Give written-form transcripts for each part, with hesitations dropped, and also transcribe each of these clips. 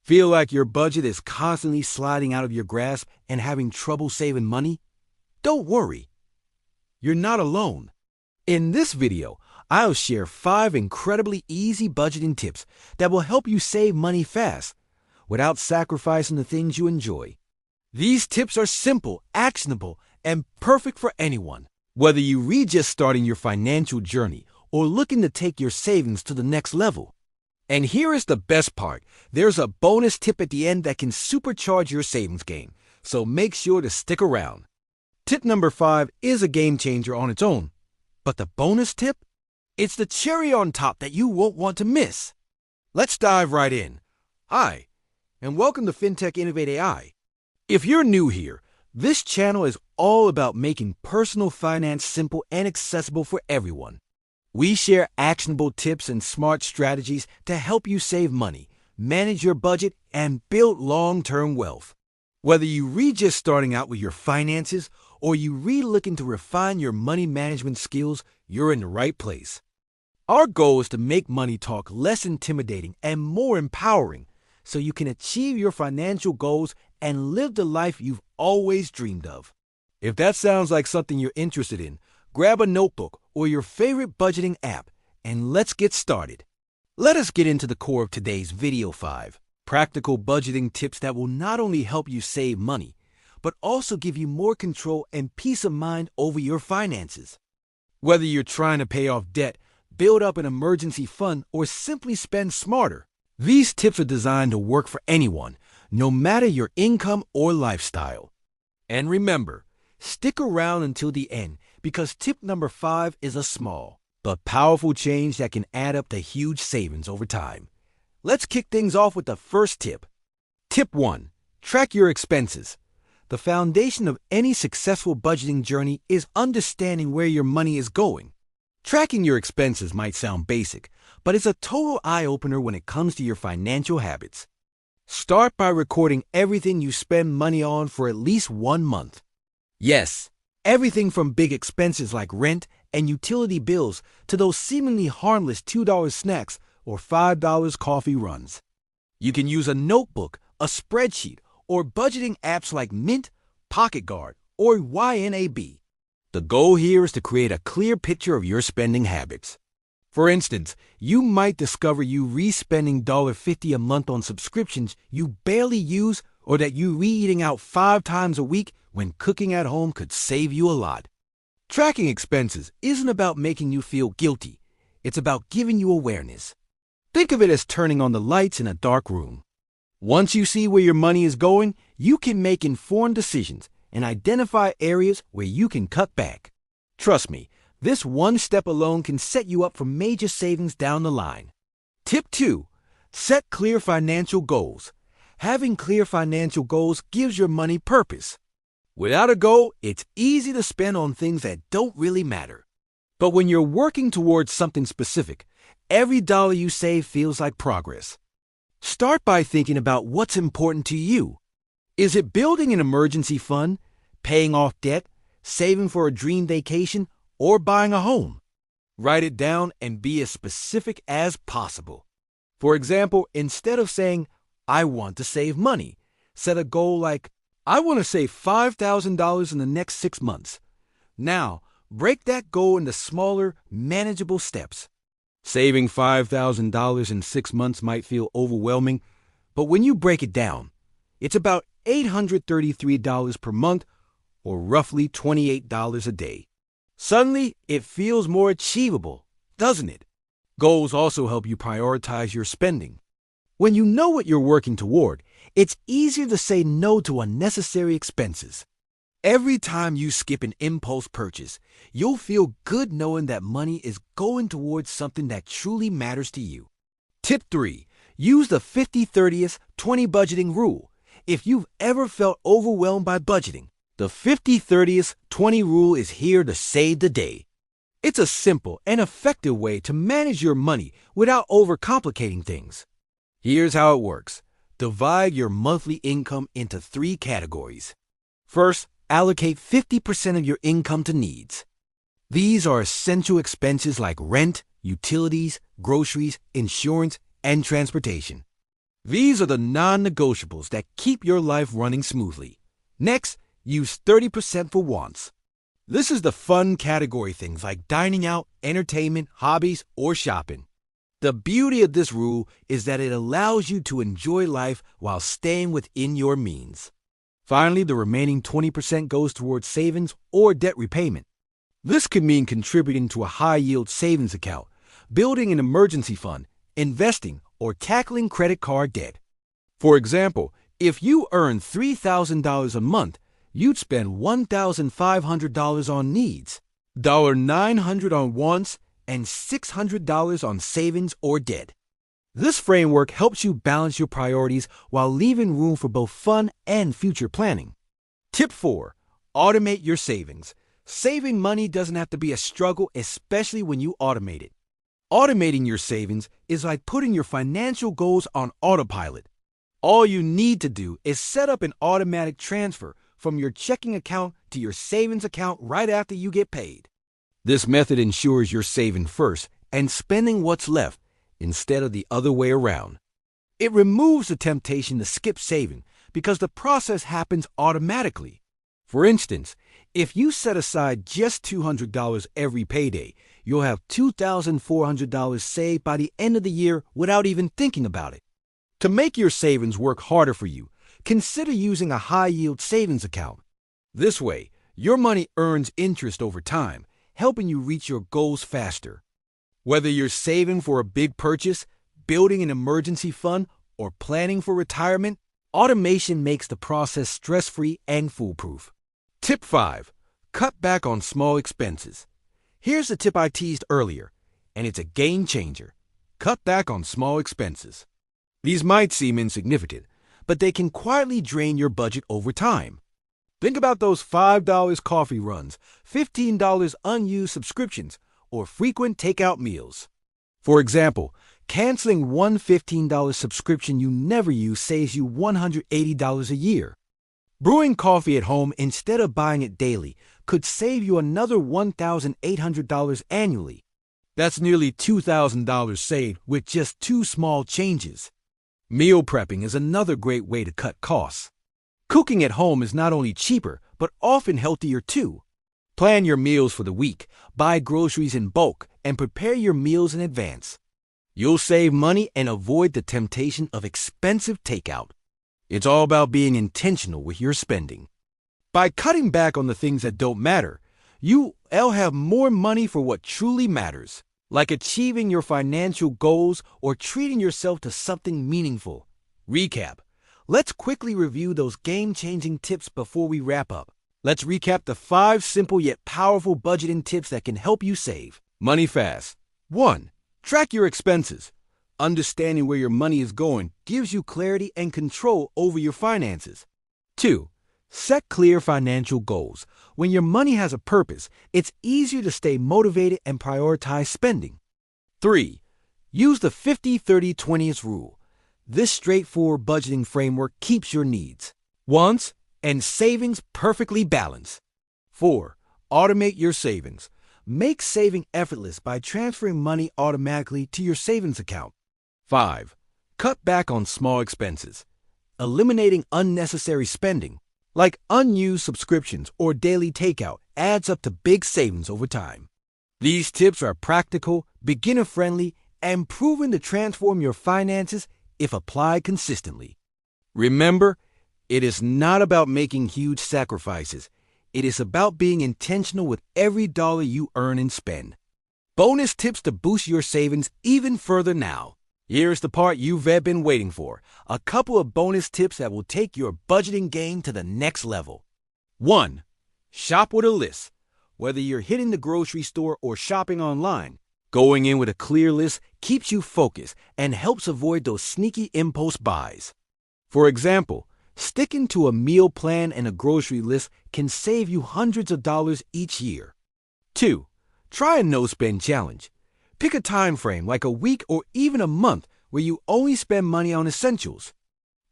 Feel like your budget is constantly sliding out of your grasp and having trouble saving money? Don't worry. You're not alone. In this video, I'll share 5 incredibly easy budgeting tips that will help you save money fast without sacrificing the things you enjoy. These tips are simple, actionable, and perfect for anyone, whether you're just starting your financial journey or looking to take your savings to the next level. And here is the best part. There's a bonus tip at the end that can supercharge your savings game, so make sure to stick around. Tip number 5 is a game changer on its own, but the bonus tip? It's the cherry on top that you won't want to miss. Let's dive right in. Hi, and welcome to FinTech Innovate AI. If you're new here, this channel is all about making personal finance simple and accessible for everyone. We share actionable tips and smart strategies to help you save money, manage your budget, and build long-term wealth. Whether you're just starting out with your finances or you're looking to refine your money management skills, you're in the right place. Our goal is to make money talk less intimidating and more empowering so you can achieve your financial goals and live the life you've always dreamed of. If that sounds like something you're interested in, grab a notebook or your favorite budgeting app and let's get started. Let us get into the core of today's video 5. Practical budgeting tips that will not only help you save money, but also give you more control and peace of mind over your finances. Whether you're trying to pay off debt, build up an emergency fund, or simply spend smarter, these tips are designed to work for anyone, no matter your income or lifestyle. And remember, stick around until the end because tip number 5 is a small but powerful change that can add up to huge savings over time. Let's kick things off with the first tip. Tip 1. Track your expenses. The foundation of any successful budgeting journey is understanding where your money is going. Tracking your expenses might sound basic, but it's a total eye-opener when it comes to your financial habits. Start by recording everything you spend money on for at least 1 month. Yes, everything from big expenses like rent and utility bills to those seemingly harmless $2 snacks or $5 coffee runs. You can use a notebook, a spreadsheet, or budgeting apps like Mint, Pocket Guard, or YNAB. The goal here is to create a clear picture of your spending habits. For instance, you might discover you re-spending $50 a month on subscriptions you barely use or that you re-eating out 5 times a week when cooking at home could save you a lot. Tracking expenses isn't about making you feel guilty. It's about giving you awareness. Think of it as turning on the lights in a dark room. Once you see where your money is going, you can make informed decisions and identify areas where you can cut back. Trust me, this one step alone can set you up for major savings down the line. Tip 2. Set clear financial goals. Having clear financial goals gives your money purpose. Without a goal, it's easy to spend on things that don't really matter. But when you're working towards something specific, every dollar you save feels like progress. Start by thinking about what's important to you. Is it building an emergency fund, paying off debt, saving for a dream vacation, or buying a home? Write it down and be as specific as possible. For example, instead of saying, "I want to save money," set a goal like, "I want to save $5,000 in the next 6 months." Now, break that goal into smaller, manageable steps. Saving $5,000 in 6 months might feel overwhelming, but when you break it down, it's about $833 per month, or roughly $28 a day. Suddenly, it feels more achievable, doesn't it? Goals also help you prioritize your spending. When you know what you're working toward, it's easier to say no to unnecessary expenses. Every time you skip an impulse purchase, you'll feel good knowing that money is going towards something that truly matters to you. Tip 3. Use the 50-30-20 budgeting rule. If you've ever felt overwhelmed by budgeting, the 50-30-20 rule is here to save the day. It's a simple and effective way to manage your money without overcomplicating things. Here's how it works. Divide your monthly income into 3 categories. First, allocate 50% of your income to needs. These are essential expenses like rent, utilities, groceries, insurance, and transportation. These are the non-negotiables that keep your life running smoothly. Next, use 30% for wants. This is the fun category, things like dining out, entertainment, hobbies, or shopping. The beauty of this rule is that it allows you to enjoy life while staying within your means. Finally, the remaining 20% goes towards savings or debt repayment. This could mean contributing to a high-yield savings account, building an emergency fund, investing, or tackling credit card debt. For example, if you earn $3,000 a month, you'd spend $1,500 on needs, $900 on wants, and $600 on savings or debt. This framework helps you balance your priorities while leaving room for both fun and future planning. Tip 4. Automate your savings. Saving money doesn't have to be a struggle, especially when you automate it. Automating your savings is like putting your financial goals on autopilot. All you need to do is set up an automatic transfer from your checking account to your savings account right after you get paid. This method ensures you're saving first and spending what's left instead of the other way around. It removes the temptation to skip saving because the process happens automatically. For instance, if you set aside just $200 every payday, you'll have $2,400 saved by the end of the year without even thinking about it. To make your savings work harder for you, consider using a high-yield savings account. This way, your money earns interest over time, helping you reach your goals faster. Whether you're saving for a big purchase, building an emergency fund, or planning for retirement, automation makes the process stress-free and foolproof. Tip 5. Cut back on small expenses. Here's the tip I teased earlier, and it's a game changer. Cut back on small expenses. These might seem insignificant, but they can quietly drain your budget over time. Think about those $5 coffee runs, $15 unused subscriptions, or frequent takeout meals. For example, canceling one $15 subscription you never use saves you $180 a year. Brewing coffee at home instead of buying it daily could save you another $1,800 annually. That's nearly $2,000 saved with just 2 small changes. Meal prepping is another great way to cut costs. Cooking at home is not only cheaper, but often healthier too. Plan your meals for the week, buy groceries in bulk, and prepare your meals in advance. You'll save money and avoid the temptation of expensive takeout. It's all about being intentional with your spending. By cutting back on the things that don't matter, you'll have more money for what truly matters, like achieving your financial goals or treating yourself to something meaningful. Recap. Let's quickly review those game-changing tips before we wrap up. Let's recap the 5 simple yet powerful budgeting tips that can help you save money fast. 1. Track your expenses. Understanding where your money is going gives you clarity and control over your finances. 2. Set clear financial goals. When your money has a purpose, it's easier to stay motivated and prioritize spending. 3. Use the 50-30-20 rule. This straightforward budgeting framework keeps your needs, wants, and savings perfectly balanced. 4. Automate your savings. Make saving effortless by transferring money automatically to your savings account. 5. Cut back on small expenses. Eliminating unnecessary spending, like unused subscriptions or daily takeout, adds up to big savings over time. These tips are practical, beginner-friendly, and proven to transform your finances if applied consistently. Remember, it is not about making huge sacrifices. It is about being intentional with every dollar you earn and spend. Bonus tips to boost your savings even further now. Here's the part you've been waiting for. A couple of bonus tips that will take your budgeting game to the next level. 1. Shop with a list. Whether you're hitting the grocery store or shopping online, going in with a clear list keeps you focused and helps avoid those sneaky impulse buys. For example, sticking to a meal plan and a grocery list can save you hundreds of dollars each year. 2. Try a no-spend challenge. Pick a time frame like a week or even a month where you only spend money on essentials.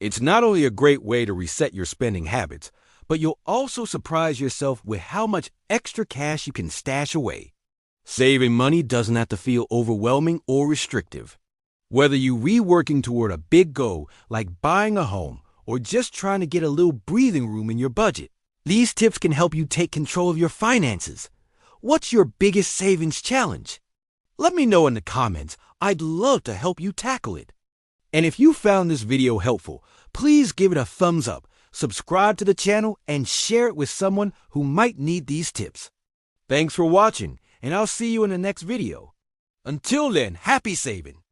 It's not only a great way to reset your spending habits, but you'll also surprise yourself with how much extra cash you can stash away. Saving money doesn't have to feel overwhelming or restrictive. Whether you're reworking toward a big goal like buying a home or just trying to get a little breathing room in your budget, these tips can help you take control of your finances. What's your biggest savings challenge? Let me know in the comments. I'd love to help you tackle it. And if you found this video helpful, please give it a thumbs up, subscribe to the channel, and share it with someone who might need these tips. Thanks for watching, and I'll see you in the next video. Until then, happy saving!